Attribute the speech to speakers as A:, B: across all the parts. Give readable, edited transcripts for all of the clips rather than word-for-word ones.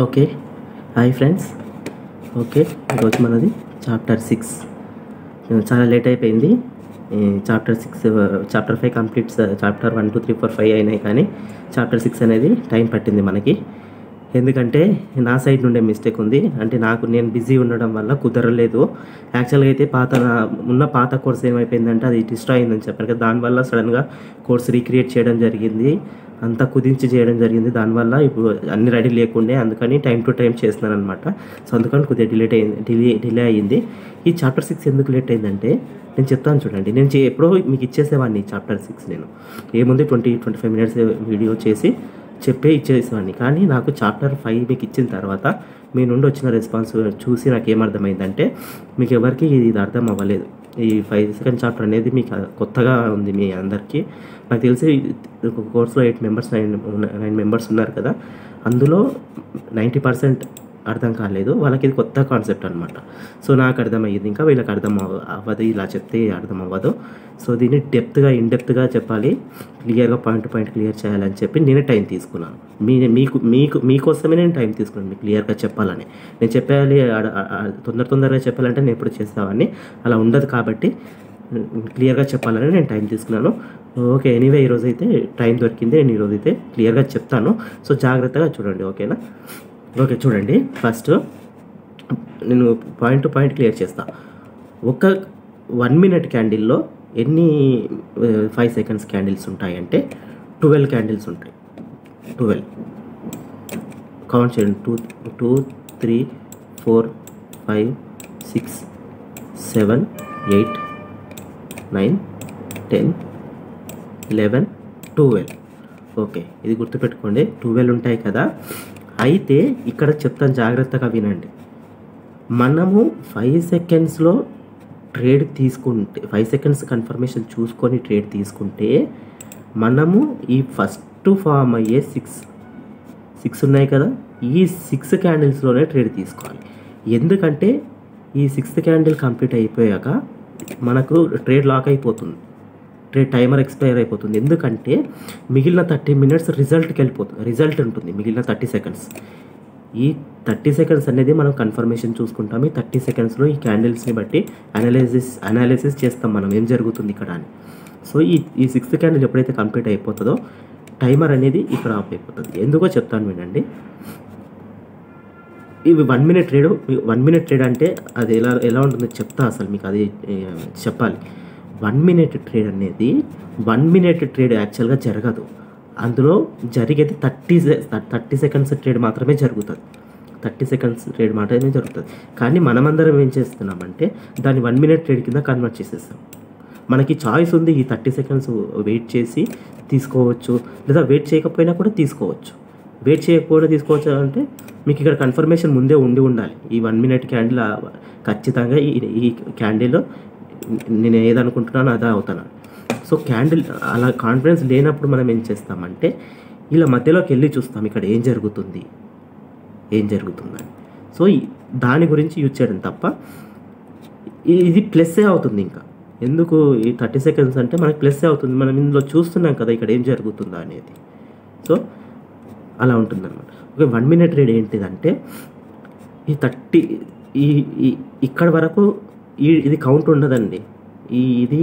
A: Okay. Hi friends. Okay. ఈరోజు మనది chapter 6. చాలా లేట్ అయిపోయింది. Chapter 6 chapter 5 completes. చాప్టర్ 1, 2, 3, 4, 5 అయినాయి, కానీ చాప్టర్ 6 అనేది టైం పట్టింది మనకి. ఎందుకంటే నా సైడ్ నుండే మిస్టేక్ ఉంది. అంటే నేను బిజీ ఉండడం వల్ల కుదరలేదు. యాక్చువల్గా అయితే పాత కోర్స్ ఏమైపోయిందంటే అది డిస్ట్రాయ్ అయిందని చెప్పాను కదా, దానివల్ల సడన్గా కోర్స్ రీక్రియేట్ చేయడం జరిగింది. అంతా కుదించి చేయడం జరిగింది. దానివల్ల ఇప్పుడు అన్ని రెడీ లేకుండే, అందుకని టైం టు టైం చేస్తున్నాను అనమాట. సో అందుకని కొద్దిగా డిలే అయ్యింది. ఈ చాప్టర్ 6 ఎందుకు లేట్ అయిందంటే నేను చెప్తాను చూడండి. నేను ఎప్పుడో మీకు ఇచ్చేసేవాడిని చాప్టర్ 6. నేను ఏముంది 20-25 మినిట్స్ వీడియో చేసి ఇచ్చేసేవాడిని. కానీ నాకు చాప్టర్ 5 మీకు ఇచ్చిన తర్వాత మీ నుండి వచ్చిన రెస్పాన్స్ చూసి నాకు ఏమర్థమైందంటే, మీకు ఎవరికి ఇది అర్థం అవ్వలేదు. ఈ 5 చాప్టర్ అనేది మీకు కొత్తగా ఉంది మీ అందరికీ. నాకు తెలిసి ఒక కోర్సులో 9 మెంబర్స్ ఉన్నారు కదా, అందులో 90% అర్థం కాలేదు. వాళ్ళకి ఇది కొత్త కాన్సెప్ట్ అనమాట. సో నాకు అర్థమయ్యింది, ఇంకా వీళ్ళకి అర్థం అవ్వదు, ఇలా చెప్తే అర్థం అవ్వదు. సో దీన్ని ఇన్డెప్త్గా చెప్పాలి, క్లియర్గా పాయింట్ టు పాయింట్ క్లియర్ చేయాలని చెప్పి నేనే టైం తీసుకున్నాను. మీకోసమే నేను టైం తీసుకున్నాను, మీకు క్లియర్గా చెప్పాలని. నేను చెప్పాలి తొందరగా చెప్పాలంటే నేను ఎప్పుడు చేసేవాడిని, అలా ఉండదు. కాబట్టి క్లియర్గా చెప్పాలని నేను టైం తీసుకున్నాను. ఓకే, ఎనీవే ఈరోజైతే టైం దొరికింది. నేను ఈరోజైతే క్లియర్గా చెప్తాను. సో జాగ్రత్తగా చూడండి, ఓకేనా? ఓకే, చూడండి. ఫస్ట్ నేను పాయింట్ టు పాయింట్ క్లియర్ చేస్తా. ఒక 1 minute క్యాండిల్లో ఎన్ని 5 seconds క్యాండిల్స్ ఉంటాయంటే 12 క్యాండిల్స్ ఉంటాయి. 12 కౌంట్ చేయండి. 2, 3, 4, 5, 6, 7, 8, 9, 10, 11, 12. ఓకే, ఇది గుర్తుపెట్టుకోండి. 12 ఉంటాయి కదా. అయితే ఇక్కడ చెప్తాను, జాగ్రత్తగా వినండి. మనము 5 secondsలో ట్రేడ్ తీసుకుంటే, 5 seconds కన్ఫర్మేషన్ చూసుకొని ట్రేడ్ తీసుకుంటే, మనము ఈ ఫస్ట్ ఫామ్ అయ్యే 6 ఉన్నాయి కదా, ఈ 6 క్యాండిల్స్లోనే ట్రేడ్ తీసుకోవాలి. ఎందుకంటే ఈ 6th క్యాండిల్ కంప్లీట్ అయిపోయాక మనకు ట్రేడ్ లాక్ అయిపోతుంది, ట్రేడ్ టైమర్ ఎక్స్పైర్ అయిపోతుంది. ఎందుకంటే మిగిలిన 30 minutes రిజల్ట్ ఉంటుంది. మిగిలిన 30 seconds, ఈ 30 seconds అనేది మనం కన్ఫర్మేషన్ చూసుకుంటాం. ఈ 30 secondsలో ఈ క్యాండిల్స్ని బట్టి అనాలిసిస్ చేస్తాం మనం, ఏం జరుగుతుంది ఇక్కడ అని. సో ఈ 6th క్యాండిల్ ఎప్పుడైతే కంప్లీట్ అయిపోతుందో టైమర్ అనేది ఇక్కడ ఆఫ్ అయిపోతుంది. ఎందుకో చెప్తాను వినండి. ఇవి 1 minute ట్రేడ్ అంటే అది ఎలా ఉంటుందో చెప్తా. అసలు మీకు అది చెప్పాలి. 1 minute ట్రేడ్ అనేది 1 minute ట్రేడ్ యాక్చువల్గా జరగదు. అందులో జరిగేది 30 seconds ట్రేడ్ మాత్రమే జరుగుతుంది. 30 seconds ట్రేడ్ మాత్రమే జరుగుతుంది. కానీ మనమందరం ఏం చేస్తున్నామంటే దాన్ని 1 minute ట్రేడ్ కింద కన్వర్ట్ చేసేస్తాం. మనకి చాయిస్ ఉంది, ఈ 30 seconds వెయిట్ చేసి తీసుకోవచ్చు, లేదా వెయిట్ చేయకపోయినా కూడా తీసుకోవచ్చు. వెయిట్ చేయకపోయినా తీసుకోవచ్చు అంటే మీకు ఇక్కడ కన్ఫర్మేషన్ ముందే ఉండాలి. ఈ 1 minute క్యాండిల్ ఖచ్చితంగా ఈ క్యాండిల్ నేను ఏదనుకుంటున్నానో అదే అవుతాను. సో క్యాండిల్ అలా కాన్ఫిడెన్స్ లేనప్పుడు మనం ఏం చేస్తామంటే ఇలా మధ్యలోకి వెళ్ళి చూస్తాం, ఇక్కడ ఏం జరుగుతుందని. సో దాని గురించి యూజ్ చేయడం తప్ప ఇది ప్లస్సే అవుతుంది. ఇంకా ఎందుకు ఈ 30 seconds అంటే మనకి ప్లస్సే అవుతుంది. మనం ఇందులో చూస్తున్నాం కదా ఇక్కడ ఏం జరుగుతుందా అనేది. సో అలా ఉంటుంది అనమాట. ఓకే, 1 minute ట్రేడ్ ఏంటిదంటే ఈ 30 ఇక్కడ వరకు ఇది కౌంట్ ఉండదండి. ఇది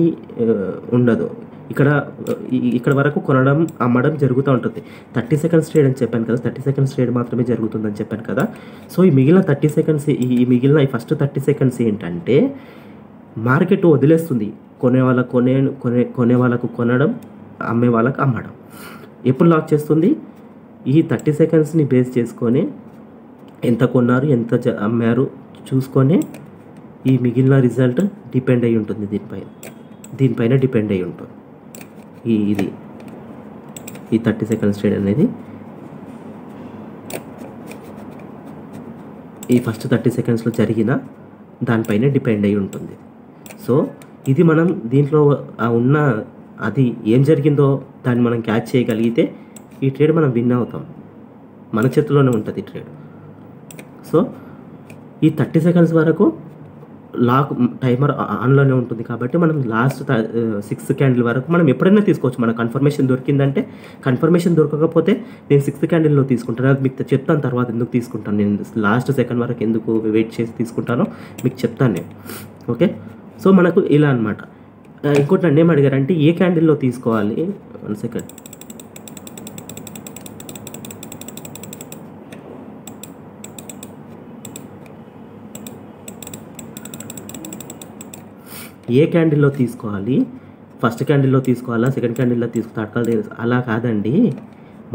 A: ఉండదు. ఇక్కడ వరకు కొనడం అమ్మడం జరుగుతూ ఉంటుంది. 30 seconds ట్రేడ్ అని చెప్పాను కదా, 30 seconds ట్రేడ్ మాత్రమే జరుగుతుందని చెప్పాను కదా. సో ఈ మిగిలిన 30 seconds, ఈ ఫస్ట్ 30 seconds ఏంటంటే మార్కెట్ వదిలేస్తుంది. కొనే వాళ్ళకు కొనడం, అమ్మే వాళ్ళకు అమ్మడం. ఎప్పుడు లాక్ చేస్తుంది? ఈ 30 secondsని బేస్ చేసుకొని ఎంత కొన్నారు ఎంత అమ్మారు చూసుకొని ఈ మిగిలిన రిజల్ట్ డిపెండ్ అయి ఉంటుంది. దీనిపైన డిపెండ్ అయి ఉంటుంది. ఈ 30 seconds ట్రేడ్ అనేది ఈ ఫస్ట్ 30 secondsలో జరిగిన దానిపైన డిపెండ్ అయి ఉంటుంది. సో ఇది మనం దీంట్లో ఉన్న అది ఏం జరిగిందో దాన్ని మనం క్యాచ్ చేయగలిగితే ఈ ట్రేడ్ మనం విన్ అవుతాం. మన చేతిలోనే ఉంటుంది ట్రేడ్. సో ఈ 30 seconds వరకు లాక్ టైమర్ ఆన్లోనే ఉంటుంది కాబట్టి మనం లాస్ట్ 6th క్యాండిల్ వరకు మనం ఎప్పుడైనా తీసుకోవచ్చు. మన కన్ఫర్మేషన్ దొరికిందంటే, కన్ఫర్మేషన్ దొరకకపోతే నేను 6th క్యాండిల్లో తీసుకుంటాను. అది మీకు చెప్తాను తర్వాత ఎందుకు తీసుకుంటాను, నేను లాస్ట్ సెకండ్ వరకు ఎందుకు వెయిట్ చేసి తీసుకుంటానో మీకు చెప్తాను నేను. ఓకే, సో మనకు ఇలా అనమాట. ఇంకోటి నన్ను ఏం అడిగారంటే ఏ క్యాండిల్లో తీసుకోవాలి, 1 సెకండ్. ఏ క్యాండిల్లో తీసుకోవాలి, ఫస్ట్ క్యాండిల్లో తీసుకోవాలా, సెకండ్ క్యాండిల్లో తీసుకుంటే అలా కాదండి.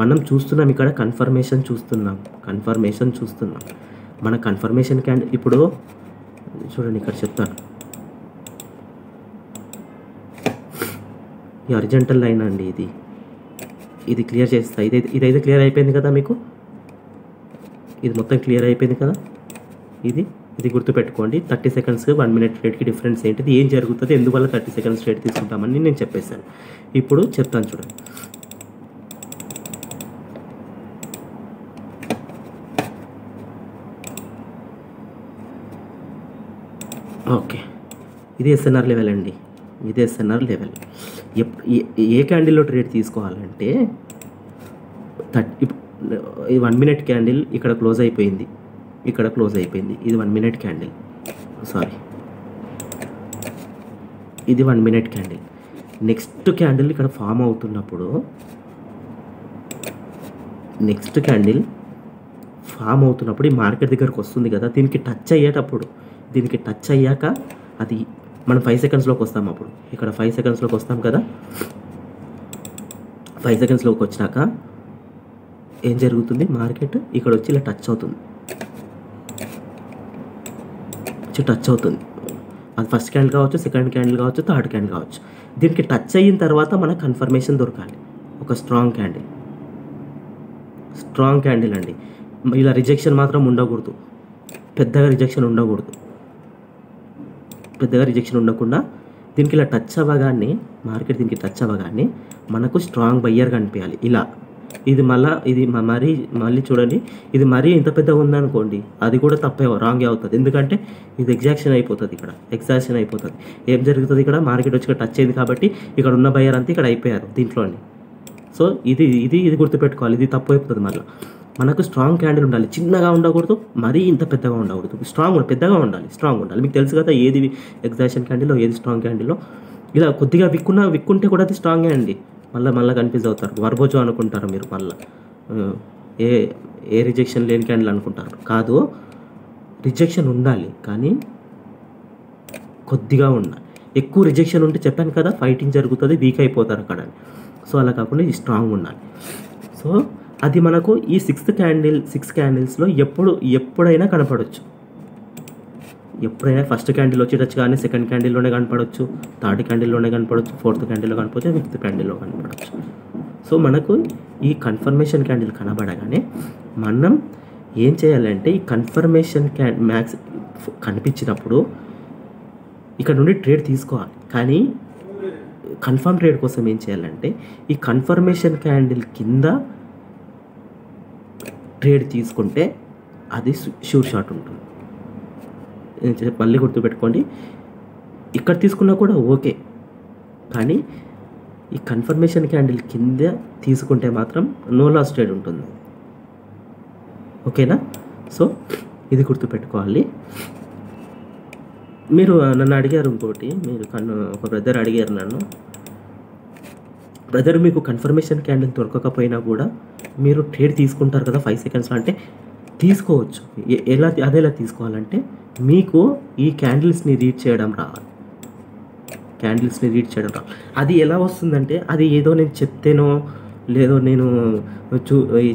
A: మనం చూస్తున్నాం ఇక్కడ కన్ఫర్మేషన్ చూస్తున్నాం. మన కన్ఫర్మేషన్ క్యాండిల్ ఇప్పుడు చూడండి, ఇక్కడ చెప్తాను. ఈ హారిజాంటల్ లైన్ అండి, ఇది క్లియర్ చేస్తా. ఇదైతే క్లియర్ అయిపోయింది కదా మీకు, ఇది మొత్తం క్లియర్ అయిపోయింది కదా. ఇది గుర్తుపెట్టుకోండి. 30 సెకండ్స్కి 1 మినిట్ ట్రేడ్కి డిఫరెన్స్ ఏంటిది, ఏం జరుగుతుంది, ఎందువల్ల 30 సెకండ్స్ ట్రేడ్ తీసుకుంటామని నేను చెప్పేశాను. ఇప్పుడు చెప్తాను చూడండి. ఓకే, ఇది ఎస్ఎన్ఆర్ లెవెల్ అండి, ఇది ఎస్ఎన్ఆర్ లెవెల్. ఏ క్యాండిల్లో ట్రేడ్ తీసుకోవాలంటే, ఈ 1 మినిట్ క్యాండిల్ ఇక్కడ క్లోజ్ అయిపోయింది, ఇది 1 మినిట్ క్యాండిల్, ఇది 1 మినిట్ క్యాండిల్. నెక్స్ట్ క్యాండిల్ ఇక్కడ ఫామ్ అవుతున్నప్పుడు, ఈ మార్కెట్ దగ్గరకు వస్తుంది కదా, దీనికి టచ్ అయ్యాక అది మనం 5 సెకండ్స్లోకి వస్తాం. అప్పుడు ఇక్కడ 5 సెకండ్స్లోకి వస్తాం కదా, 5 సెకండ్స్లోకి వచ్చినాక ఏం జరుగుతుంది, మార్కెట్ ఇక్కడ వచ్చి ఇలా టచ్ అవుతుంది. అది ఫస్ట్ క్యాండిల్ కావచ్చు, సెకండ్ క్యాండిల్ కావచ్చు, థర్డ్ క్యాండిల్ కావచ్చు. దీనికి టచ్ అయిన తర్వాత మనకు కన్ఫర్మేషన్ దొరకాలి, ఒక స్ట్రాంగ్ క్యాండిల్ అండి. ఇలా రిజెక్షన్ మాత్రం ఉండకూడదు, పెద్దగా రిజెక్షన్ ఉండకుండా దీనికి ఇలా టచ్ అవ్వగానే, మార్కెట్ దీనికి టచ్ అవ్వగానే మనకు స్ట్రాంగ్ బయ్యర్ కనిపించాలి. ఇలా ఇది మళ్ళీ చూడండి, ఇది మరీ ఇంత పెద్దగా ఉందనుకోండి, అది కూడా రాంగే అవుతుంది. ఎందుకంటే ఇది ఎగ్జాక్షన్ అయిపోతుంది. ఏం జరుగుతుంది, ఇక్కడ మార్కెట్ వచ్చి టచ్ అయింది కాబట్టి ఇక్కడ ఉన్న బయ్యర్ అంతా ఇక్కడ అయిపోయారు దీంట్లోని. సో ఇది గుర్తుపెట్టుకోవాలి, ఇది తప్పు అయిపోతుంది. మళ్ళీ మనకు స్ట్రాంగ్ క్యాండిల్ ఉండాలి, చిన్నగా ఉండకూడదు, మరీ ఇంత పెద్దగా ఉండకూడదు, పెద్దగా ఉండాలి, స్ట్రాంగ్ ఉండాలి. మీకు తెలుసు కదా ఏది ఎగ్జాక్షన్ క్యాండిల్లో, ఏది స్ట్రాంగ్ క్యాండిల్లో. ఇలా కొద్దిగా విక్కుంటే కూడా అది స్ట్రాంగే అండి. మళ్ళీ కన్ఫ్యూజ్ అవుతారు, వర్బోజో అనుకుంటారు మీరు. మళ్ళీ ఏ రిజెక్షన్ లేని క్యాండిల్ అనుకుంటారు. కాదు, రిజెక్షన్ ఉండాలి కానీ కొద్దిగా ఉండాలి. ఎక్కువ రిజెక్షన్ ఉంటే చెప్పాను కదా ఫైటింగ్ జరుగుతుంది, వీక్ అయిపోతారు అక్కడ. సో అలా కాకుండా ఇది స్ట్రాంగ్ ఉండాలి. సో అది మనకు ఈ 6 క్యాండిల్స్లో ఎప్పుడైనా కనపడవచ్చు. ఎప్పుడైనా ఫస్ట్ క్యాండిల్ వచ్చేటచ్చు కానీ సెకండ్ క్యాండిల్లోనే కనపడవచ్చు, థర్డ్ క్యాండిల్లోనే కనపడవచ్చు, ఫోర్త్ క్యాండిల్లో కనపడవచ్చు, 5th క్యాండిల్లో కనపడవచ్చు. సో మనకు ఈ కన్ఫర్మేషన్ క్యాండిల్ కనబడగానే మనం ఏం చేయాలంటే, ఈ కన్ఫర్మేషన్ మ్యాక్స్ కనిపించినప్పుడు ఇక్కడ నుండి ట్రేడ్ తీసుకోవాలి. కానీ కన్ఫర్మ్ ట్రేడ్ కోసం ఏం చేయాలంటే, ఈ కన్ఫర్మేషన్ క్యాండిల్ కింద ట్రేడ్ తీసుకుంటే అది షూర్ షాట్ ఉంటుంది. మళ్ళీ గుర్తుపెట్టుకోండి, ఇక్కడ తీసుకున్నా కూడా ఓకే, కానీ ఈ కన్ఫర్మేషన్ క్యాండిల్ కింద తీసుకుంటే మాత్రం నో లాస్ ట్రేడ్ ఉంటుంది. ఓకేనా? సో ఇది గుర్తుపెట్టుకోవాలి. మీరు నన్ను అడిగారు ఇంకోటి, ఒక బ్రదర్ అడిగారు నన్ను, బ్రదర్ మీకు కన్ఫర్మేషన్ క్యాండిల్ దొరకకపోయినా కూడా మీరు ట్రేడ్ తీసుకుంటారు కదా 5 సెకండ్స్లో, అంటే తీసుకోవచ్చు. అదేలా తీసుకోవాలంటే, మీకు ఈ క్యాండిల్స్ని రీడ్ చేయడం రావాలి. అది ఎలా వస్తుందంటే, అది ఏదో నేను చెప్తేనో లేదో నేను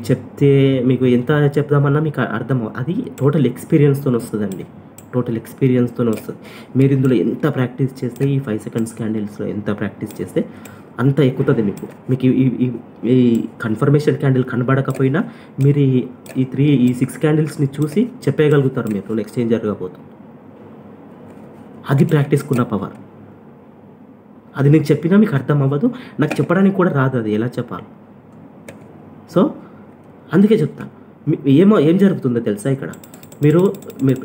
A: చెప్తే మీకు ఎంత చెప్దామన్నా మీకు అర్థం, అది టోటల్ ఎక్స్పీరియన్స్తో వస్తుందండి. మీరు ఇందులో ఎంత ప్రాక్టీస్ చేస్తే, ఈ 5 సెకండ్స్ క్యాండిల్స్లో ఎంత ప్రాక్టీస్ చేస్తే అంత ఎక్కుతుంది మీకు. ఈ కన్ఫర్మేషన్ క్యాండిల్ కనబడకపోయినా మీరు ఈ 6 క్యాండిల్స్ని చూసి చెప్పేయగలుగుతారు మీరు నెక్స్ట్ ఏం జరగబోతుంది. అది ప్రాక్టీస్కున్న పవర్. అది నేను చెప్పినా మీకు అర్థం అవ్వదు, నాకు చెప్పడానికి కూడా రాదు అది ఎలా చెప్పాలి. సో అందుకే చెప్తాను. ఏం జరుగుతుందో తెలుసా, ఇక్కడ మీరు మీరు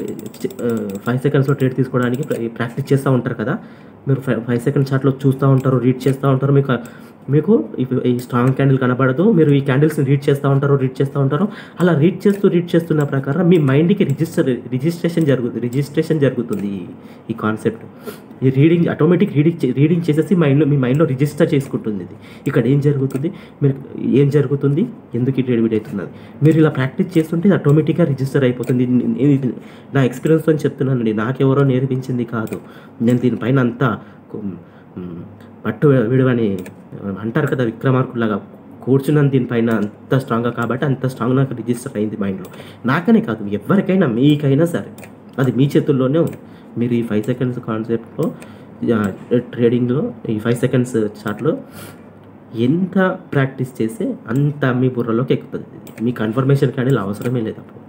A: 5 సెకండ్స్లో ట్రేడ్ తీసుకోవడానికి ప్రాక్టీస్ చేస్తూ ఉంటారు కదా. మీరు 5 సెకండ్ చార్ట్లో చూస్తూ ఉంటారు, రీడ్ చేస్తూ ఉంటారు. మీకు ఈ స్ట్రాంగ్ క్యాండిల్ కనబడదు, మీరు ఈ క్యాండిల్స్ని రీడ్ చేస్తూ ఉంటారు. అలా రీడ్ చేస్తున్న ప్రకారం మీ మైండ్కి రిజిస్ట్రేషన్ జరుగుతుంది. ఈ కాన్సెప్ట్ ఈ ఆటోమేటిక్ రీడింగ్ చేసేసి మీ మైండ్లో రిజిస్టర్ చేసుకుంటుంది. ఇది ఇక్కడ ఏం జరుగుతుంది, ఎందుకు ఈ ట్రేడ్ బిట్ అవుతుంది, మీరు ఇలా ప్రాక్టీస్ చేస్తుంటే ఆటోమేటిక్గా రిజిస్టర్ అయిపోతుంది. నా ఎక్స్పీరియన్స్తో చెప్తున్నానండి, నాకెవరో నేర్పించింది కాదు. నేను దీనిపైన అంతా పట్టు విడవని అంటారు కదా, విక్రమార్కులాగా కూర్చున్నాను దీనిపైన అంత స్ట్రాంగ్గా. కాబట్టి అంత స్ట్రాంగ్ నాకు రిజిస్టర్ అయింది మైండ్లో. నాకనే కాదు, ఎవరికైనా, మీకైనా సరే అది మీ చేతుల్లోనే ఉంది. మీరు ఈ 5 సెకండ్స్ కాన్సెప్ట్లో ట్రేడింగ్లో ఈ 5 సెకండ్స్ చార్ట్లో ఎంత ప్రాక్టీస్ చేస్తే అంత మీ బుర్రలోకి ఎక్కుతుంది. మీ కన్ఫర్మేషన్ క్యాండిల్ అవసరమే లేదు. అప్పుడు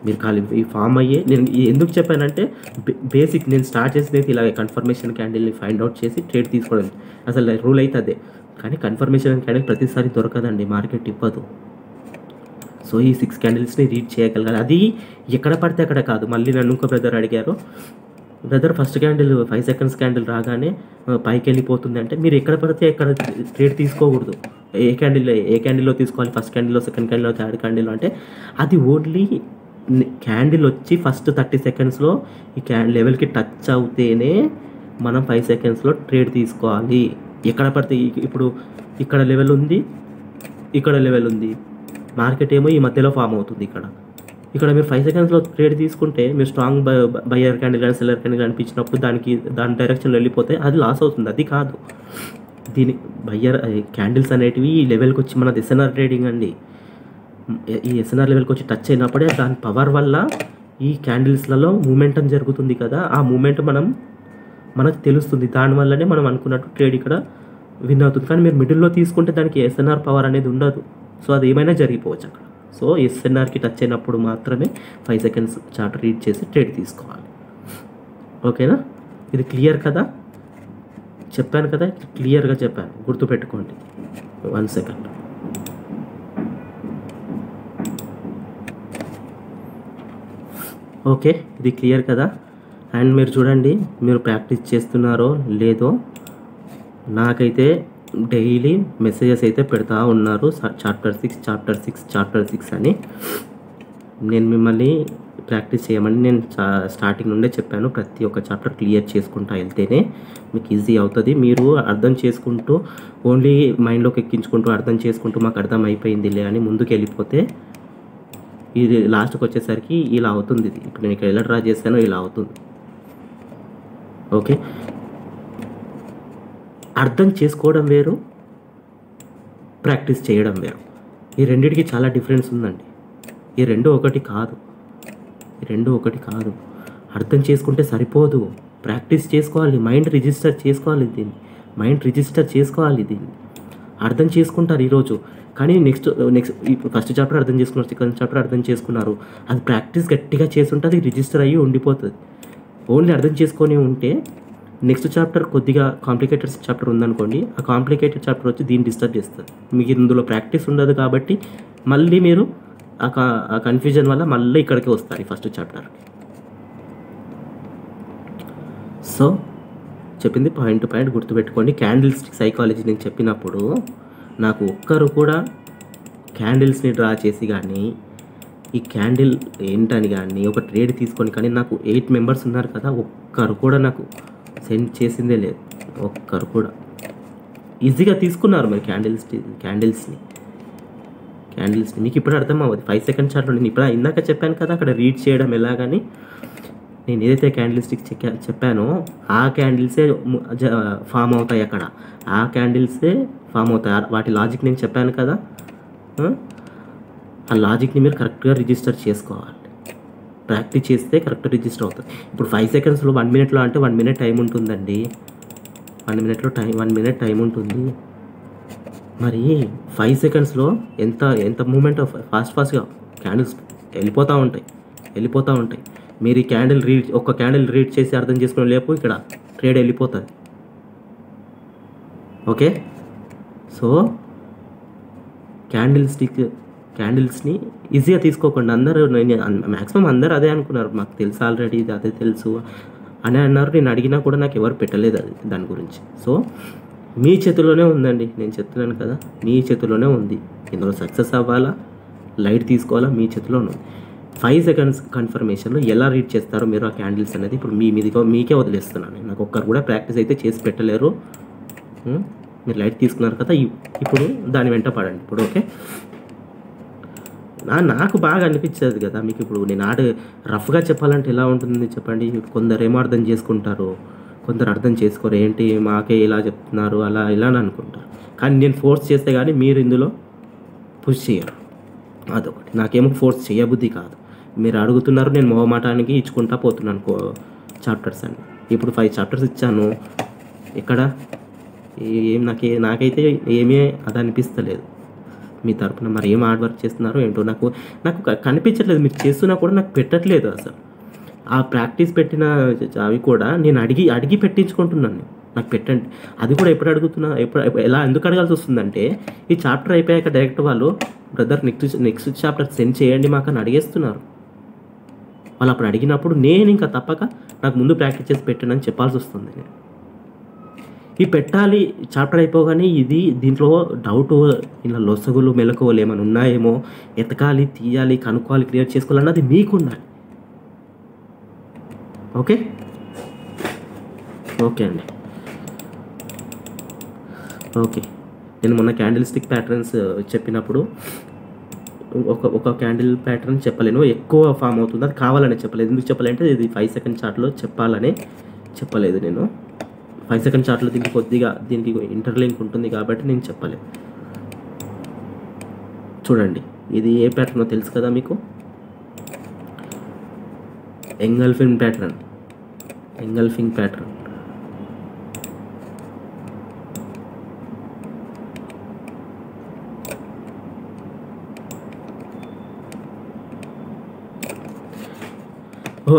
A: మీరు ఖాళీ ఈ ఫామ్ అయ్యే, నేను ఎందుకు చెప్పానంటే బేసిక్ నేను స్టార్ట్ చేసినది ఇలా కన్ఫర్మేషన్ క్యాండిల్ని ఫైండ్ అవుట్ చేసి ట్రేడ్ తీసుకోవడం. అసలు రూల్ అయితే అదే. కానీ కన్ఫర్మేషన్ క్యాండిల్ ప్రతిసారి దొరకదండి, మార్కెట్ ఇవ్వదు. సో ఈ 6 క్యాండిల్స్ని రీడ్ చేయగలగాలి. అది ఎక్కడ పడితే అక్కడ కాదు. మళ్ళీ నన్ను ఇంకో బ్రదర్ అడిగారు, brother first candle 5 seconds candle రాగానే పైకి వెళ్ళిపోతుంది అంటే, మీరు ఎక్కడ పడితే ఎక్కడ ట్రేడ్ తీసుకోకూడదు. ఏ క్యాండిల్లో తీసుకోవాలి, ఫస్ట్ క్యాండిల్లో, సెకండ్ క్యాండిల్లో, థర్డ్ క్యాండిల్లో అంటే అది ఓన్లీ క్యాండిల్ వచ్చి ఫస్ట్ 30 సెకండ్స్లో ఈ లెవెల్కి టచ్ అవుతేనే మనం 5 సెకండ్స్లో ట్రేడ్ తీసుకోవాలి. ఎక్కడ పడితే ఇప్పుడు ఇక్కడ లెవెల్ ఉంది, ఇక్కడ లెవెల్ ఉంది, మార్కెట్ ఏమో ఈ మధ్యలో ఫామ్ అవుతుంది. ఇక్కడ మీరు 5 సెకండ్స్లో ట్రేడ్ తీసుకుంటే మీరు స్ట్రాంగ్ బయ్యర్ క్యాండిల్ కానీ సెల్లర్ క్యాండిల్ అనిపించినప్పుడు దాని డైరెక్షన్లో వెళ్ళిపోతే అది లాస్ అవుతుంది. అది కాదు, దీని బయ్యర్ క్యాండిల్స్ అనేటివి ఈ లెవెల్కి వచ్చి మనది ఎస్ఎన్ఆర్ ట్రేడింగ్ అండి. ఈ ఎస్ఎన్ఆర్ లెవెల్కి వచ్చి టచ్ అయినప్పుడే దాని పవర్ వల్ల ఈ క్యాండిల్స్లలో మూమెంటం జరుగుతుంది కదా, ఆ మూమెంట్ మనకు తెలుస్తుంది. దానివల్లనే మనం అనుకున్నట్టు ట్రేడ్ ఇక్కడ విన్ అవుతుంది. కానీ మీరు మిడిల్లో తీసుకుంటే దానికి ఎస్ఎన్ఆర్ పవర్ అనేది ఉండదు. సో అది ఏమైనా జరిగిపోవచ్చు అక్కడ. సో ఎస్ఎన్ఆర్కి టచ్ అయినప్పుడు మాత్రమే 5 సెకండ్స్ చార్ట్ రీడ్ చేసి ట్రేడ్ తీసుకోవాలి. ఓకేనా? ఇది క్లియర్ కదా? చెప్పాను కదా, క్లియర్గా చెప్పాను, గుర్తుపెట్టుకోండి. 1 సెకండ్. ఓకే, ఇది క్లియర్ కదా? అండ్ మీరు చూడండి, మీరు ప్రాక్టీస్ చేస్తున్నారో లేదో, నాకైతే డైలీ మెసేజెస్ అయితే పెడతా ఉన్నారు, చాప్టర్ 6 అని. నేను మిమ్మల్ని ప్రాక్టీస్ చేయమని నేను స్టార్టింగ్ నుండే చెప్పాను. ప్రతి ఒక్క చాప్టర్ క్లియర్ చేసుకుంటూ వెళ్తేనే మీకు ఈజీ అవుతుంది. మీరు అర్థం చేసుకుంటూ ఓన్లీ మైండ్లోకి ఎక్కించుకుంటూ అర్థం చేసుకుంటూ మాకు అర్థం అయిపోయిందిలే అని ముందుకు వెళ్ళిపోతే ఇది లాస్ట్కి వచ్చేసరికి ఇలా అవుతుంది. ఇది ఇప్పుడు నేను ఇక్కడ ఎలా డ్రా చేశానో ఇలా అవుతుంది. ఓకే, అర్థం చేసుకోవడం వేరు, ప్రాక్టీస్ చేయడం వేరు. ఈ రెండింటికి చాలా డిఫరెన్స్ ఉందండి. ఈ రెండు ఒకటి కాదు. అర్థం చేసుకుంటే సరిపోదు, ప్రాక్టీస్ చేసుకోవాలి, మైండ్ రిజిస్టర్ చేసుకోవాలి దీన్ని. అర్థం చేసుకుంటారు ఈరోజు, కానీ నెక్స్ట్ ఇప్పుడు ఫస్ట్ చాప్టర్ అర్థం చేసుకున్నారు, సెకండ్ చాప్టర్ అర్థం చేసుకున్నారు, అది ప్రాక్టీస్ గట్టిగా చేస్తుంటే అది రిజిస్టర్ అయ్యి ఉండిపోతుంది. ఓన్లీ అర్థం చేసుకొని ఉంటే నెక్స్ట్ చాప్టర్ కొద్దిగా కాంప్లికేటెడ్ చాప్టర్ ఉందనుకోండి, ఆ కాంప్లికేటెడ్ చాప్టర్ వచ్చి దీన్ని డిస్టర్బ్ చేస్తుంది. మీకు ఇందులో ప్రాక్టీస్ ఉండదు కాబట్టి మళ్ళీ మీరు ఆ కన్ఫ్యూజన్ వల్ల మళ్ళీ ఇక్కడికి వస్తారు, ఈ ఫస్ట్ చాప్టర్కి. సో చెప్పింది పాయింట్ టు పాయింట్ గుర్తుపెట్టుకోండి. క్యాండిల్ స్టిక్ సైకాలజీ నేను చెప్పినప్పుడు నాకు ఒక్కరు కూడా క్యాండిల్స్ని డ్రా చేసి కానీ ఈ క్యాండిల్ ఏంటని కానీ ఒక ట్రేడ్ తీసుకొని కానీ, నాకు 8 మెంబర్స్ ఉన్నారు కదా, ఒక్కరు కూడా నాకు సెండ్ చేసిందే లేదు. ఒక్కరు కూడా ఈజీగా తీసుకున్నారు మరి క్యాండిల్స్ని. మీకు ఇప్పుడు అర్థం అవ్వదు. 5 సెకండ్ చార్ట్లో నేను ఇప్పుడు ఇందాక చెప్పాను కదా, అక్కడ రీడ్ చేయడం ఎలాగని. నేను ఏదైతే క్యాండిల్ స్టిక్ చెప్పానో ఆ క్యాండిల్సే ఫామ్ అవుతాయి అక్కడ, ఆ క్యాండిల్సే ఫామ్ అవుతాయి. వాటి లాజిక్ నేను చెప్పాను కదా, ఆ లాజిక్ని మీరు కరెక్ట్గా రిజిస్టర్ చేసుకోవాలి. ప్రాక్టీస్ చేస్తే కరెక్ట్గా రిజిస్టర్ అవుతుంది. ఇప్పుడు 5 సెకండ్స్లో 1 మినిట్లో అంటే 1 మినిట్ టైం ఉంటుందండి. 1 మినిట్ టైం ఉంటుంది. మరి 5 సెకండ్స్లో ఎంత మూమెంట్ ఫాస్ట్గా క్యాండిల్స్ వెళ్ళిపోతూ ఉంటాయి. మీరు ఈ ఒక్క క్యాండిల్ రీడ్ చేసి అర్థం చేసుకునే లేపు ఇక్కడ ట్రేడ్ వెళ్ళిపోతుంది. ఓకే, సో క్యాండిల్ స్టిక్ క్యాండిల్స్ని ఈజీగా తీసుకోకుండా అందరూ మ్యాక్సిమం అందరూ అదే అనుకున్నారు, మాకు తెలుసు ఆల్రెడీ, ఇది అదే తెలుసు అని అన్నారు. నేను అడిగినా కూడా నాకు ఎవరు పెట్టలేదు అది దాని గురించి. సో మీ చేతిలోనే ఉందండి, నేను చెప్తున్నాను కదా, మీ చేతిలోనే ఉంది. ఇందులో సక్సెస్ అవ్వాలా, లైట్ తీసుకోవాలా, మీ చేతిలోనే ఉంది. 5 సెకండ్స్ కన్ఫర్మేషన్లో ఎలా రీడ్ చేస్తారో మీరు ఆ క్యాండిల్స్ అనేది ఇప్పుడు మీకే వదిలేస్తున్నాను. నాకు ఒక్కరు కూడా ప్రాక్టీస్ అయితే చేసి పెట్టలేరు. మీరు లైట్ తీసుకున్నారు కదా, ఇప్పుడు దాని వెంట పడండి. ఇప్పుడు ఓకే, నాకు బాగా అనిపించేది కదా మీకు. ఇప్పుడు నేను రఫ్గా చెప్పాలంటే ఎలా ఉంటుంది చెప్పండి. కొందరు ఏమో అర్థం చేసుకుంటారు, కొందరు అర్థం చేసుకోరు. ఏంటి మాకే ఇలా చెప్తున్నారు అలా ఇలా అని అనుకుంటారు. కానీ నేను ఫోర్స్ చేస్తే కానీ మీరు ఇందులో పుష్ చేయరు. అదొకటి, నాకేమో ఫోర్స్ చేయబుద్ధి కాదు. మీరు అడుగుతున్నారు, నేను మొహమాటానికి ఇచ్చుకుంటా పోతున్నాను చాప్టర్స్ అని. ఇప్పుడు 5 చాప్టర్స్ ఇచ్చాను. ఇక్కడ నాకైతే ఏమీ అది అనిపిస్తలేదు మీ తరపున. మరి ఏం హార్డ్ వర్క్ చేస్తున్నారో ఏంటో నాకు కనిపించట్లేదు. మీరు చేస్తున్నా కూడా నాకు పెట్టట్లేదు అసలు. ఆ ప్రాక్టీస్ పెట్టిన అవి కూడా నేను అడిగి పెట్టించుకుంటున్నాను. నాకు పెట్టండి. అది కూడా ఎప్పుడు అడుగుతున్నా, ఎందుకు అడగాల్సి వస్తుందంటే, ఈ చాప్టర్ అయిపోయాక డైరెక్ట్ వాళ్ళు బ్రదర్ నెక్స్ట్ చాప్టర్ సెండ్ చేయండి మాకు అని అడిగేస్తున్నారు. వాళ్ళు అప్పుడు అడిగినప్పుడు నేను ఇంకా తప్పక నాకు ముందు ప్రాక్టీస్ చేసి పెట్టండి అని చెప్పాల్సి వస్తుంది. ఈ పెట్టాలి చాప్టర్ అయిపోగానే దీంట్లో డౌట్, ఇలా లొసగులు మెలకువలు ఏమైనా ఉన్నాయేమో ఎతకాలి, తీయాలి, కనుక్కోవాలి, క్లియర్ చేసుకోవాలన్నది మీకు ఉండాలి. ఓకే అండి. ఓకే, నేను మొన్న క్యాండిల్ స్టిక్ ప్యాటర్న్స్ చెప్పినప్పుడు ఒక క్యాండిల్ ప్యాటర్న్ చెప్పలేను, ఎక్కువ ఫామ్ అవుతుంది, అది కావాలని చెప్పలేదు. ఎందుకు చెప్పాలంటే ఇది 5 సెకండ్ చార్ట్లో చెప్పాలని చెప్పలేదు నేను. 5 సెకండ్ చార్ట్లో దీనికి ఇంటర్లింక్ ఉంటుంది కాబట్టి నేను చెప్పలేదు. చూడండి, ఇది ఏ ప్యాటర్నో తెలుసు కదా మీకు, ఎంగల్ఫింగ్ ప్యాటర్న్.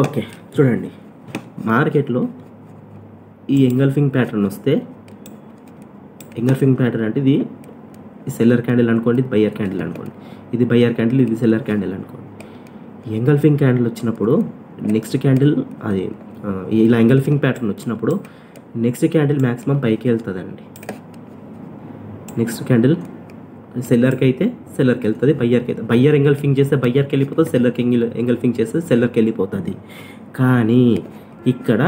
A: ఓకే, చూడండి, మార్కెట్లో ఈ ఎంగల్ఫింగ్ ప్యాటర్న్ వస్తే, ఎంగల్ఫింగ్ ప్యాటర్న్ అంటే ఇది సెల్లర్ క్యాండిల్ అనుకోండి, ఇది బయ్యర్ క్యాండిల్ అనుకోండి. ఇది బయ్యర్ క్యాండిల్, ఇది సెల్లర్ క్యాండిల్ అనుకోండి. ఎంగల్ఫింగ్ క్యాండిల్ వచ్చినప్పుడు నెక్స్ట్ క్యాండిల్ అది ఇలా ఎంగల్ఫింగ్ ప్యాటర్న్ వచ్చినప్పుడు నెక్స్ట్ క్యాండిల్ మ్యాక్సిమం పైకి వెళ్తుందండి. నెక్స్ట్ క్యాండిల్ సెల్లర్కి అయితే సెల్లర్కి వెళ్తుంది, బయ్యర్కి అయితే బయ్యర్ ఎంగల్ఫింగ్ చేస్తే బయ్యర్కి వెళ్ళిపోతుంది, సెల్లర్కి ఎంగల్ఫింగ్ చేస్తే సెల్లర్కి వెళ్ళిపోతుంది. కానీ ఇక్కడ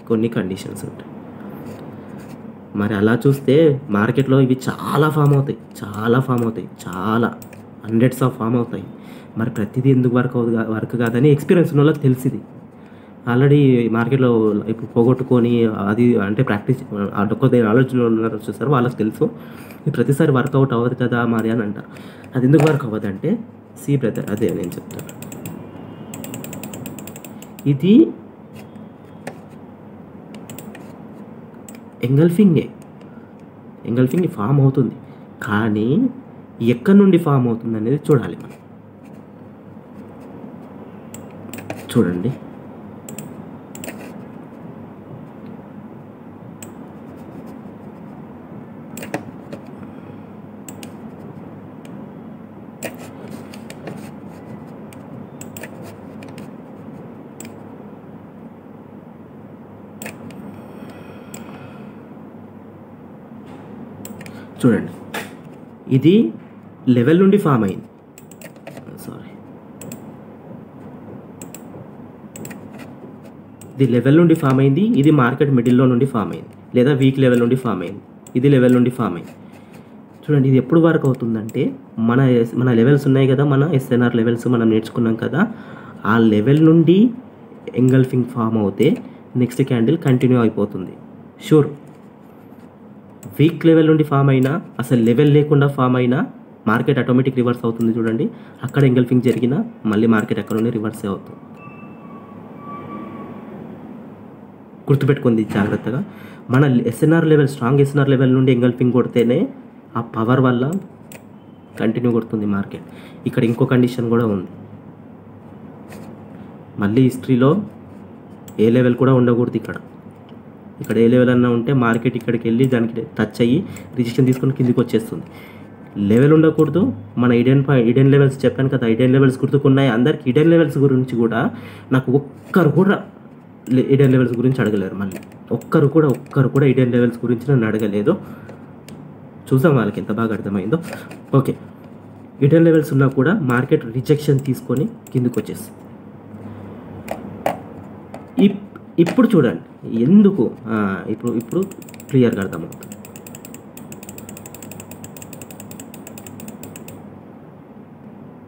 A: కొన్ని కండిషన్స్ ఉంటాయి. మరి అలా చూస్తే మార్కెట్లో ఇవి చాలా ఫామ్ అవుతాయి, చాలా హండ్రెడ్స్ ఆఫ్ ఫామ్ అవుతాయి. మరి ప్రతిదీ ఎందుకు వర్క్ కాదని ఎక్స్పీరియన్స్ ఉన్న వాళ్ళకి తెలిసింది. ఆల్రెడీ మార్కెట్లో ఇప్పుడు పోగొట్టుకొని అది అంటే ప్రాక్టీస్ కొద్ది ఆలోచన ఉన్నారు చూస్తారు, వాళ్ళకి తెలుసు ఇది ప్రతిసారి వర్కౌట్ అవ్వదు కదా మరి అని అంటారు. అది ఎందుకు వర్క్ అవ్వదు అంటే, సి బ్రదర్, అదే నేను చెప్తాను. ఇది ఎంగల్ఫింగ్ ఫామ్ అవుతుంది, కానీ ఎక్కడి నుండి ఫామ్ అవుతుంది అనేది చూడాలి మనం. చూడండి, ఇది లెవెల్ నుండి ఫామ్ అయింది. ఇది లెవెల్ నుండి ఫామ్ అయింది, ఇది మార్కెట్ మిడిల్లో నుండి ఫామ్ అయింది, లేదా వీక్ లెవెల్ నుండి ఫామ్ అయింది, ఇది లెవెల్ నుండి ఫామ్ అయింది. చూడండి, ఇది ఎప్పుడు వర్క్ అవుతుందంటే, మన లెవెల్స్ ఉన్నాయి కదా, మన ఎస్ఎన్ఆర్ లెవెల్స్ మనం నేర్చుకున్నాం కదా, ఆ లెవెల్ నుండి ఎంగల్ఫింగ్ ఫామ్ అవుతే నెక్స్ట్ క్యాండిల్ కంటిన్యూ అయిపోతుంది షూర్. వీక్ లెవెల్ నుండి ఫామ్ అయినా, అసలు లెవెల్ లేకుండా ఫామ్ అయినా మార్కెట్ ఆటోమేటిక్ రివర్స్ అవుతుంది. చూడండి, అక్కడ ఎంగల్ఫింగ్ జరిగినా మళ్ళీ మార్కెట్ అక్కడ నుండి రివర్సే అవుతుంది. గుర్తుపెట్టుకుంది జాగ్రత్తగా. మన SNR level, strong SNR level నుండి ఎంగల్ఫింగ్ కొడితేనే ఆ పవర్ వల్ల కంటిన్యూ కొడుతుంది మార్కెట్. ఇక్కడ ఇంకో కండిషన్ కూడా ఉంది, మళ్ళీ హిస్టరీలో ఏ లెవెల్ కూడా ఉండకూడదు. ఇక్కడ ఏ లెవెల్ అన్నా ఉంటే మార్కెట్ ఇక్కడికి వెళ్ళి దానికి టచ్ అయ్యి రిజెక్షన్ తీసుకొని కిందికి వచ్చేస్తుంది. లెవెల్ ఉండకూడదు. మన ఇడెన్ లెవెల్స్ చెప్పాను కదా, ఇడెన్ లెవెల్స్ గుర్తుకున్నాయి అందరికి. ఇడెన్ లెవెల్స్ గురించి కూడా నాకు ఒక్కరు కూడా ఇడెన్ లెవెల్స్ గురించి అడగలేరు. మళ్ళీ ఒక్కరు కూడా ఇడెన్ లెవెల్స్ గురించి నన్ను అడగలేదు. చూద్దాం వాళ్ళకి ఎంత బాగా అర్థమైందో. ఓకే, ఇడెన్ లెవెల్స్ ఉన్నా కూడా మార్కెట్ రిజెక్షన్ తీసుకొని కిందకు వచ్చేసి ఇప్పుడు చూడండి ఎందుకు ఇప్పుడు క్లియర్గా అర్థమవుతుంది.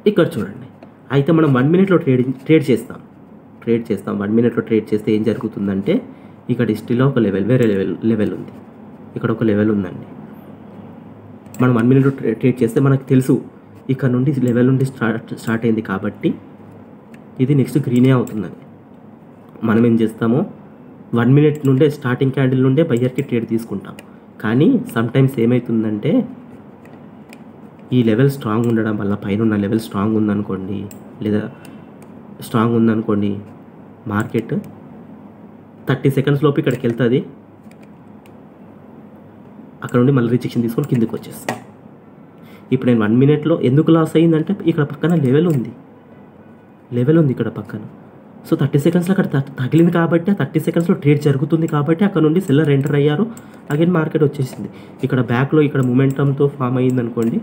A: ఇక్కడ చూడండి, అయితే మనం 1 మినిట్లో ట్రేడ్ చేస్తాం. 1 మినిట్లో ట్రేడ్ చేస్తే ఏం జరుగుతుందంటే, ఇక్కడ హిస్టరీలో ఒక వేరే లెవెల్ ఉంది, ఇక్కడ ఒక లెవెల్ ఉందండి. మనం 1 మినిట్లో ట్రేడ్ చేస్తే మనకు తెలుసు ఇక్కడ నుండి లెవెల్ నుండి స్టార్ట్ అయింది కాబట్టి ఇది నెక్స్ట్ గ్రీనే అవుతుందని. మనం ఏం చేస్తామో 1 మినిట్ నుండే స్టార్టింగ్ క్యాండిల్ నుండే బయ్యర్కి ట్రేడ్ తీసుకుంటాం. కానీ సమ్టైమ్స్ ఏమవుతుందంటే, ఈ లెవెల్ స్ట్రాంగ్ ఉండడం వల్ల, పైన ఉన్న లెవెల్ స్ట్రాంగ్ ఉందనుకోండి, లేదా స్ట్రాంగ్ ఉందనుకోండి, మార్కెట్ 30 సెకండ్స్ లోపు ఇక్కడికి వెళ్తుంది. అక్కడ నుండి మళ్ళీ రిజెక్షన్ తీసుకొని కిందకి వచ్చేస్తాం. ఇప్పుడు నేను 1 మినిట్లో ఎందుకు లాస్ అయ్యిందంటే, ఇక్కడ పక్కన లెవెల్ ఉంది ఇక్కడ పక్కన. సో 30 సెకండ్స్లో అక్కడ తగిలింది కాబట్టి, ఆ 30 సెకండ్స్లో ట్రేడ్ జరుగుతుంది కాబట్టి అక్కడ నుండి సెల్లర్ ఎంటర్ అయ్యారు. అగైన్ మార్కెట్ వచ్చేసింది. ఇక్కడ బ్యాక్లో ఇక్కడ మొమెంటంతో ఫామ్ అయ్యింది అనుకోండి,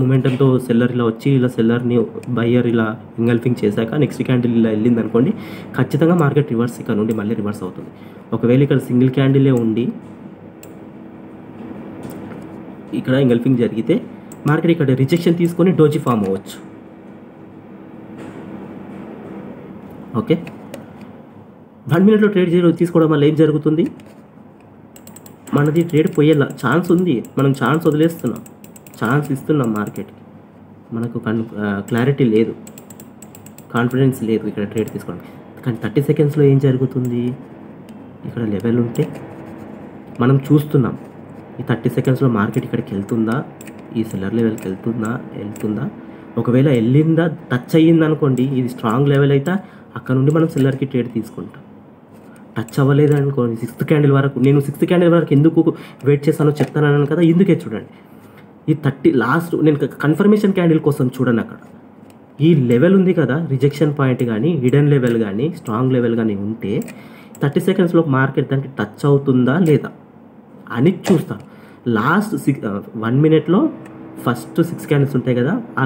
A: మొమెంటంతో సెల్లర్ ఇలా వచ్చి ఇలా సెల్లర్ని బయ్యర్ ఇలా ఎంగల్ఫింగ్ చేశాక నెక్స్ట్ క్యాండిల్ ఇలా వెళ్ళింది అనుకోండి, ఖచ్చితంగా మార్కెట్ రివర్స్ ఇక్కడ నుండి మళ్ళీ రివర్స్ అవుతుంది. ఒకవేళ ఇక్కడ సింగిల్ క్యాండిలే ఉండి ఇక్కడ ఎంగల్ఫింగ్ జరిగితే మార్కెట్ ఇక్కడ రిజెక్షన్ తీసుకొని డోజీ ఫామ్ అవ్వచ్చు. ఓకే, 1 మినిట్లో ట్రేడ్ తీసుకోవడం వల్ల ఏం జరుగుతుంది, మనది ట్రేడ్ పోయేలా ఛాన్స్ ఉంది. మనం ఛాన్స్ వదిలేస్తున్నాం, ఛాన్స్ ఇస్తున్నాం మార్కెట్కి. మనకు క్లారిటీ లేదు, కాన్ఫిడెన్స్ లేదు ఇక్కడ ట్రేడ్ తీసుకోవడం. కానీ 30 సెకండ్స్లో ఏం జరుగుతుంది, ఇక్కడ లెవెల్ ఉంటే మనం చూస్తున్నాం ఈ 30 సెకండ్స్లో మార్కెట్ ఇక్కడికి వెళ్తుందా, ఈ సెల్లర్ లెవెల్కి వెళ్తుందా. ఒకవేళ వెళ్ళిందా, టచ్ అయ్యింది అనుకోండి, ఇది స్ట్రాంగ్ లెవెల్ అయితే అక్కడ నుండి మనం సెల్లర్కి ట్రేడ్ తీసుకుంటాం. టచ్ అవ్వలేదు అనుకోండి, 6th క్యాండిల్ వరకు, నేను 6th క్యాండిల్ వరకు ఎందుకు వెయిట్ చేస్తానో చెప్తానన్నాను కదా, ఇందుకే చూడండి. ఈ 30 లాస్ట్ నేను కన్ఫర్మేషన్ క్యాండిల్ కోసం చూడండి. అక్కడ ఈ లెవెల్ ఉంది కదా, రిజెక్షన్ పాయింట్ కానీ హిడెన్ లెవెల్ కానీ స్ట్రాంగ్ లెవెల్ కానీ ఉంటే 30 సెకండ్స్లో మార్కెట్ దానికి టచ్ అవుతుందా లేదా అని చూస్తాను. లాస్ట్ 1 మినిట్లో ఫస్ట్ 6 క్యాండిల్స్ ఉంటాయి కదా, ఆ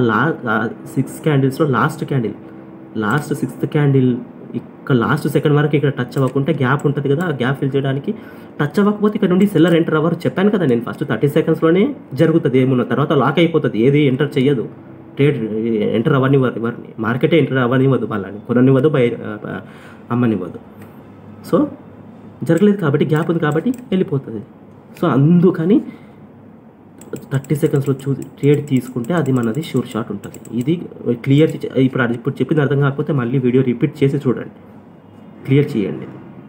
A: 6 క్యాండిల్స్లో లాస్ట్ 6th క్యాండిల్ ఇక్కడ లాస్ట్ సెకండ్ వరకు ఇక్కడ టచ్ అవ్వకుంటే గ్యాప్ ఉంటుంది కదా, ఆ గ్యాప్ ఫిల్ చేయడానికి టచ్ అవ్వకపోతే ఇక్కడ నుండి సెల్లర్ ఎంటర్ అవ్వరు. చెప్పాను కదా నేను, ఫస్ట్ 30 సెకండ్స్లోనే జరుగుతుంది. ఏమున్న తర్వాత లాక్ అయిపోతుంది, ఏది ఎంటర్ చేయదు, ట్రేడ్ ఎంటర్ అవ్వనివ్వరు ఎవరిని, మార్కెటే ఎంటర్ అవ్వనివ్వదు, వాళ్ళని కొననివ్వదు, అమ్మనివ్వదు. సో జరగలేదు కాబట్టి, గ్యాప్ ఉంది కాబట్టి వెళ్ళిపోతుంది. సో అందుకని 30 సెకండ్స్లో ట్రేడ్ తీసుకుంటే అది మనది షూర్ షాట్ ఉంటుంది. ఇది క్లియర్. ఇప్పుడు చెప్పింది అర్థం కాకపోతే మళ్ళీ వీడియో రిపీట్ చేసి చూడండి, క్లియర్ చేయండి.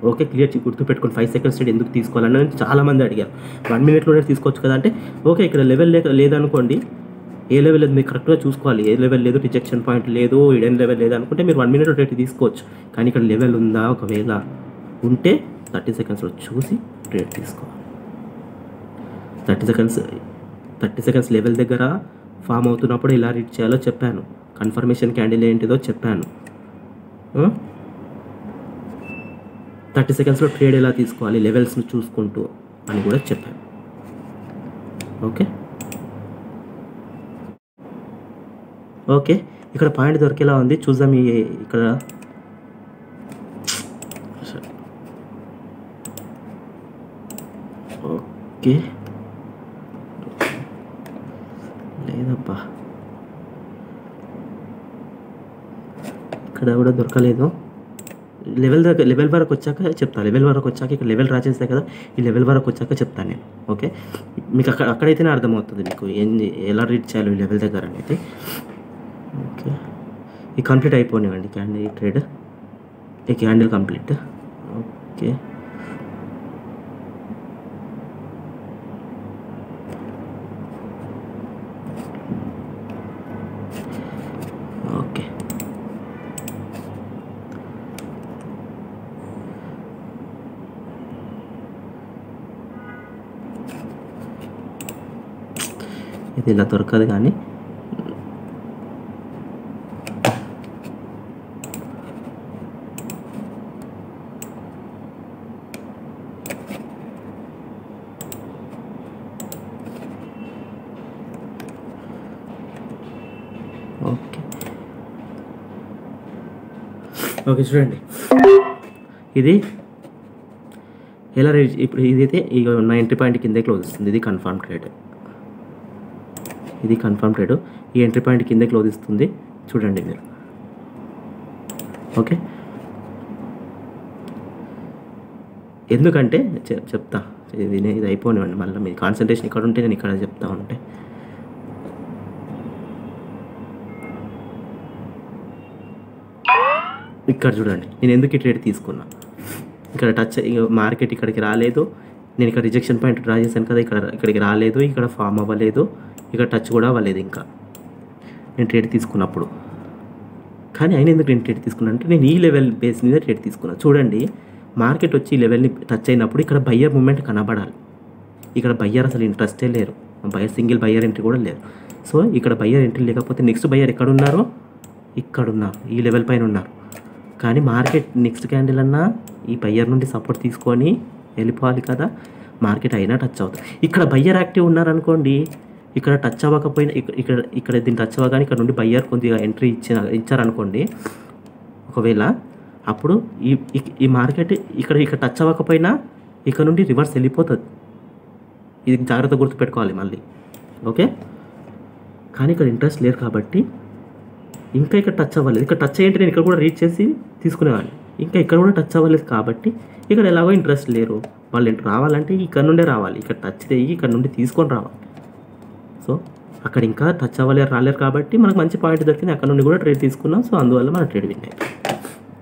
A: ఓకే, క్లియర్ గుర్తుపెట్టుకోండి. 5 సెకండ్స్ ట్రేడ్ ఎందుకు తీసుకోవాలని చాలామంది అడిగారు. 1 మినిట్లోనే తీసుకోవచ్చు కదా అంటే, ఓకే ఇక్కడ లెవెల్ లేదనుకోండి, ఏ లెవెల్ లేదు మీరు కరెక్ట్గా చూసుకోవాలి. ఏ లెవెల్ లేదు, రిజెక్షన్ పాయింట్ లేదు, ఇడెన్ లెవెల్ లేదు అనుకుంటే మీరు 1 మినిట్లో ట్రేడ్ తీసుకోవచ్చు. కానీ ఇక్కడ లెవెల్ ఉందా, ఒకవేళ ఉంటే 30 సెకండ్స్లో చూసి ట్రేడ్ తీసుకోవాలి. 30 సెకండ్స్ లెవెల్ దగ్గర ఫామ్ అవుతున్నప్పుడు ఎలా రీడ్ చేయాలో చెప్పాను. కన్ఫర్మేషన్ క్యాండిల్ ఏంటిదో చెప్పాను. 30 సెకండ్స్లో ట్రేడ్ ఎలా తీసుకోవాలి లెవెల్స్ని చూసుకుంటూ అని కూడా చెప్పాను. ఓకే, ఇక్కడ పాయింట్ దొరికేలా ఉంది, చూద్దాం. ఇక్కడ ఓకే లేదబ్బా, ఇక్కడ కూడా దొరకలేదు. లెవెల్ వరకు వచ్చాక చెప్తాను. లెవెల్ వరకు వచ్చాక ఇక్కడ లెవెల్ డ్రా చేస్తే కదా, ఈ లెవెల్ వరకు వచ్చాక చెప్తాను నేను. ఓకే, మీకు అక్కడైతేనే అర్థమవుతుంది మీకు ఎలా రీడ్ చేయాలి ఈ లెవెల్ దగ్గర అనేది. ఓకే, ఈ కంప్లీట్ అయిపోయినాయండి క్యాండిల్ ట్రేడ్, ఈ క్యాండిల్ కంప్లీట్. ఓకే, ఓకే ఇది ఇలా దొరకదు కానీ ఓకే చూడండి, ఇది ఎలా ఇప్పుడు ఇదైతే ఇక నా ఎంట్రీ పాయింట్ కిందే క్లోజ్ ఇస్తుంది. ఇది కన్ఫర్మ్ ట్రేడ్, ఇది కన్ఫర్మ్ ట్రేడ్. ఈ ఎంట్రీ పాయింట్ కిందే క్లోజ్ ఇస్తుంది చూడండి మీరు. ఓకే, ఎందుకంటే చెప్తా, ఇది అయిపోనివ్వండి, మళ్ళీ మీ కాన్సన్ట్రేషన్ ఇక్కడ ఉంటే నేను ఇక్కడ చెప్తా ఉంటే. ఇక్కడ చూడండి నేను ఎందుకు ఈ ట్రేడ్ తీసుకున్నా. ఇక్కడ టచ్ మార్కెట్ ఇక్కడికి రాలేదు, నేను ఇక్కడ రిజెక్షన్ పాయింట్ డ్రా చేశాను కదా, ఇక్కడికి రాలేదు, ఇక్కడ ఫామ్ అవ్వలేదు, ఇక్కడ టచ్ కూడా అవ్వలేదు ఇంకా నేను ట్రేడ్ తీసుకున్నప్పుడు. కానీ అయినా ఎందుకు నేను ట్రేడ్ తీసుకున్నా అంటే నేను ఈ లెవెల్ బేస్ మీద ట్రేడ్ తీసుకున్నాను. చూడండి మార్కెట్ వచ్చి ఈ లెవెల్ని టచ్ అయినప్పుడు ఇక్కడ బయ్యర్ మూమెంట్ కనబడాలి. ఇక్కడ బయ్యర్ అసలు ఇంట్రెస్టే లేరు, సింగిల్ బయ్యర్ ఎంట్రీ కూడా లేరు. సో ఇక్కడ బయ్యర్ ఎంట్రీ లేకపోతే నెక్స్ట్ బయ్యర్ ఎక్కడున్నారు, ఇక్కడున్నారు, ఈ లెవెల్ పైన ఉన్నారు. కానీ మార్కెట్ నెక్స్ట్ క్యాండిల్ అన్నా ఈ బయ్యర్ నుండి సపోర్ట్ తీసుకొని వెళ్ళిపోవాలి కదా, మార్కెట్ అయినా టచ్ అవుతుంది. ఇక్కడ బయ్యర్ యాక్టివ్ ఉన్నారనుకోండి, ఇక్కడ టచ్ అవ్వకపోయినా ఇక్కడ దీన్ని టచ్ అవ్వగానే ఇక్కడ నుండి బయ్యర్ కొద్దిగా ఎంట్రీ ఇచ్చారనుకోండి ఒకవేళ, అప్పుడు ఈ మార్కెట్ ఇక్కడ టచ్ అవ్వకపోయినా ఇక్కడ నుండి రివర్స్ వెళ్ళిపోతుంది. ఇది జాగ్రత్త గుర్తుపెట్టుకోవాలి మళ్ళీ. ఓకే, కానీ ఇక్కడ ఇంట్రెస్ట్ లేరు కాబట్టి ఇంకా ఇక్కడ టచ్ అవ్వలేదు. ఇక్కడ టచ్ అయ్యింటే నేను ఇక్కడ కూడా రీచ్ చేసి తీసుకునేవాడిని. ఇంకా ఇక్కడ కూడా టచ్ అవ్వలేదు కాబట్టి ఇక్కడ ఎలాగో ఇంట్రెస్ట్ లేరు, వాళ్ళు రావాలంటే ఇక్కడ నుండే రావాలి, ఇక్కడ టచ్ చేయి ఇక్కడ నుండి తీసుకొని రావాలి. సో అక్కడ ఇంకా టచ్ అవ్వలేరు, రాలేరు కాబట్టి మనకు మంచి పాయింట్ దొరికింది, అక్కడ నుండి కూడా ట్రేడ్ తీసుకున్నాం. సో అందువల్ల మన ట్రేడ్ విన్ అయింది.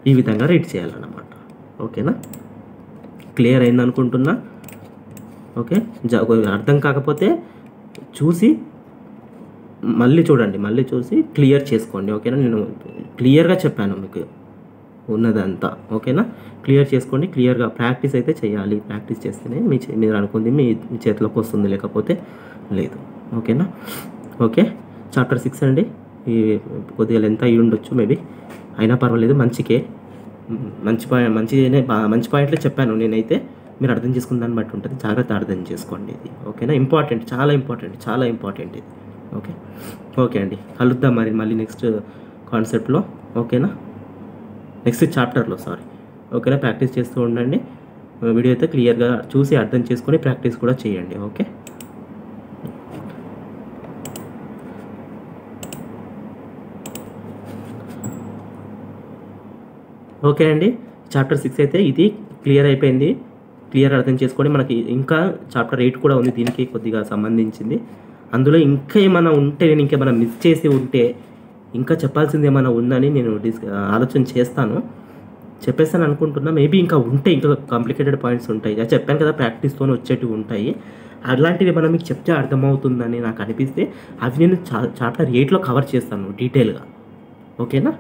A: ఈ విధంగా రీడ్ చేయాలన్నమాట. ఓకేనా, క్లియర్ అయింది అనుకుంటున్నా. ఓకే, అర్థం కాకపోతే చూసి మళ్ళీ చూడండి, మళ్ళీ చూసి క్లియర్ చేసుకోండి. ఓకేనా, నేను క్లియర్గా చెప్పాను మీకు ఉన్నదంతా. ఓకేనా, క్లియర్ చేసుకోండి, క్లియర్గా ప్రాక్టీస్ అయితే చేయాలి. ప్రాక్టీస్ చేస్తేనే మీరు అనుకుంది మీ చేతిలోకి వస్తుంది, లేకపోతే లేదు. ఓకేనా, ఓకే, చాప్టర్ 6 అండి. ఈ కొద్దిగా లెంత్ అయ్యి ఉండొచ్చు మేబీ, అయినా పర్వాలేదు, మంచికే, మంచి పాయింట్లే చెప్పాను నేనైతే. మీరు అర్థం చేసుకున్న దాన్ని బట్టి ఉంటుంది, జాగ్రత్త అర్థం చేసుకోండి ఇది. ఓకేనా, ఇంపార్టెంట్, చాలా ఇంపార్టెంట్ ఇది. ఓకే అండి, కలుద్దాం మళ్ళీ నెక్స్ట్ కాన్సెప్ట్లో. ఓకేనా, నెక్స్ట్ చాప్టర్లో ఓకేనా, ప్రాక్టీస్ చేస్తూ ఉండండి. వీడియో అయితే క్లియర్గా చూసి అర్థం చేసుకొని ప్రాక్టీస్ కూడా చేయండి. ఓకే అండి, చాప్టర్ 6 అయితే ఇది క్లియర్ అయిపోయింది. క్లియర్ అర్థం చేసుకొని మనకి ఇంకా చాప్టర్ 8 కూడా ఉంది, దీనికి కొద్దిగా సంబంధించింది. అందులో ఇంకా ఏమైనా ఉంటే, నేను ఇంకేమైనా మిస్ చేసి ఉంటే, ఇంకా చెప్పాల్సింది ఏమైనా ఉందని నేను ఆలోచన చేస్తాను, చెప్పేస్తాను అనుకుంటున్నా. మేబీ ఇంకా ఉంటే, ఇంకా కాంప్లికేటెడ్ పాయింట్స్ ఉంటాయి, చెప్పాను కదా ప్రాక్టీస్తో వచ్చేటివి ఉంటాయి. అలాంటివి ఏమైనా మీకు చెప్తే అర్థమవుతుందని నాకు అనిపిస్తే అవి నేను చాప్టర్ 8లో కవర్ చేస్తాను డీటెయిల్గా. ఓకేనా,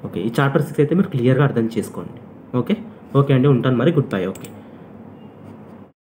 A: ఓకే, ఈ చాప్టర్ 6 అయితే మీరు క్లియర్గా అర్థం చేసుకోండి. ఓకే అండి, ఉంటాను మరి, గుడ్ బై. ఓకే.